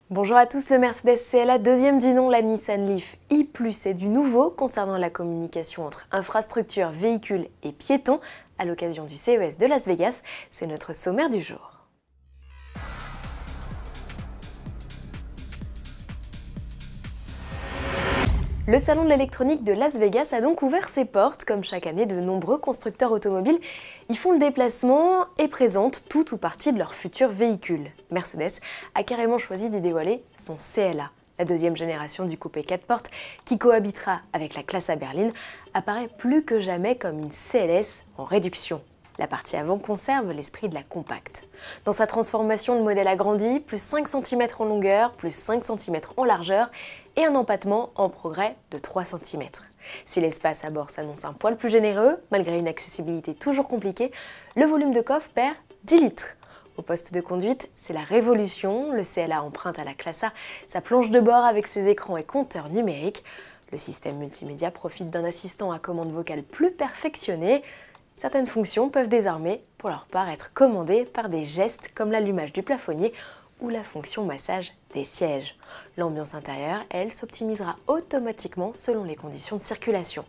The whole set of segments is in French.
Bonjour à tous, le Mercedes CLA, deuxième du nom, la Nissan Leaf i+, est du nouveau concernant la communication entre infrastructure, véhicules et piétons à l'occasion du CES de Las Vegas. C'est notre sommaire du jour. Le salon de l'électronique de Las Vegas a donc ouvert ses portes. Comme chaque année, de nombreux constructeurs automobiles y font le déplacement et présentent tout ou partie de leur futur véhicule. Mercedes a carrément choisi d'y dévoiler son CLA. La deuxième génération du coupé 4 portes, qui cohabitera avec la classe à berline, apparaît plus que jamais comme une CLS en réduction. La partie avant conserve l'esprit de la compacte. Dans sa transformation, le modèle agrandi, plus 5 cm en longueur, plus 5 cm en largeur et un empattement en progrès de 3 cm. Si l'espace à bord s'annonce un poil plus généreux, malgré une accessibilité toujours compliquée, le volume de coffre perd 10 litres. Au poste de conduite, c'est la révolution. Le CLA emprunte à la classe A sa planche de bord avec ses écrans et compteurs numériques. Le système multimédia profite d'un assistant à commande vocale plus perfectionné. Certaines fonctions peuvent désormais, pour leur part, être commandées par des gestes comme l'allumage du plafonnier ou la fonction massage des sièges. L'ambiance intérieure, elle, s'optimisera automatiquement selon les conditions de circulation.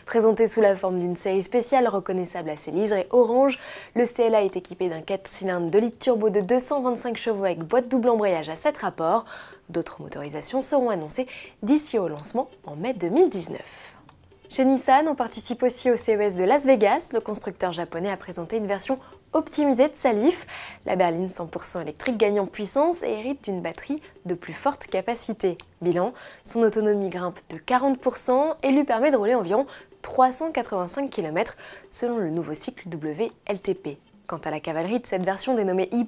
Présenté sous la forme d'une série spéciale reconnaissable à ses liserés orange, le CLA est équipé d'un 4 cylindres 2 litres turbo de 225 chevaux avec boîte double embrayage à 7 rapports. D'autres motorisations seront annoncées d'ici au lancement en mai 2019. Chez Nissan, on participe aussi au CES de Las Vegas. Le constructeur japonais a présenté une version optimisée de sa Leaf. La berline 100% électrique gagne en puissance et hérite d'une batterie de plus forte capacité. Bilan, son autonomie grimpe de 40% et lui permet de rouler environ 385 km selon le nouveau cycle WLTP. Quant à la cavalerie de cette version dénommée i+,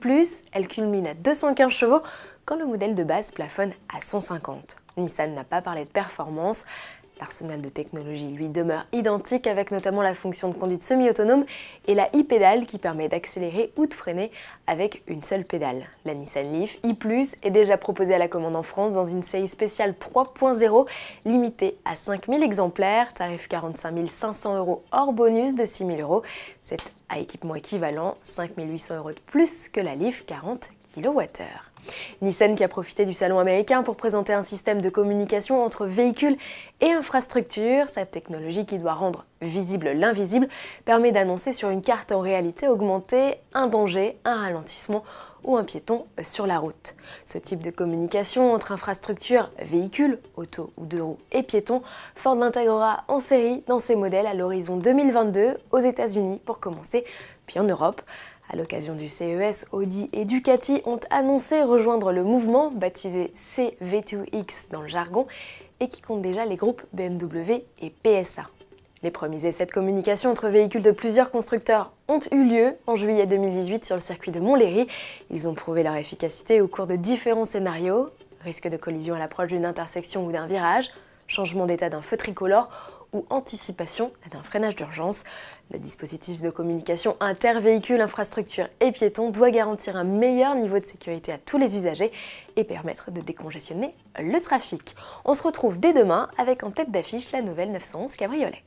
elle culmine à 215 chevaux quand le modèle de base plafonne à 150. Nissan n'a pas parlé de performance. L'arsenal de technologie, lui, demeure identique avec notamment la fonction de conduite semi-autonome et la e-pédale qui permet d'accélérer ou de freiner avec une seule pédale. La Nissan Leaf i+, est déjà proposée à la commande en France dans une série spéciale 3.0 limitée à 5000 exemplaires, tarif 45 500 € hors bonus de 6 000 €. C'est à équipement équivalent 5 800 € de plus que la Leaf 40 kWh. Nissan qui a profité du salon américain pour présenter un système de communication entre véhicules et infrastructures. Cette technologie qui doit rendre visible l'invisible permet d'annoncer sur une carte en réalité augmentée un danger, un ralentissement ou un piéton sur la route. Ce type de communication entre infrastructures, véhicules, auto ou deux roues et piétons, Ford l'intégrera en série dans ses modèles à l'horizon 2022 aux États-Unis pour commencer, puis en Europe. À l'occasion du CES, Audi et Ducati ont annoncé rejoindre le mouvement, baptisé CV2X dans le jargon, et qui compte déjà les groupes BMW et PSA. Les premiers essais de communication entre véhicules de plusieurs constructeurs ont eu lieu en juillet 2018 sur le circuit de Montlhéry. Ils ont prouvé leur efficacité au cours de différents scénarios, risque de collision à l'approche d'une intersection ou d'un virage, changement d'état d'un feu tricolore ou anticipation d'un freinage d'urgence. Le dispositif de communication inter-véhicule, infrastructure et piétons doit garantir un meilleur niveau de sécurité à tous les usagers et permettre de décongestionner le trafic. On se retrouve dès demain avec en tête d'affiche la nouvelle 911 Cabriolet.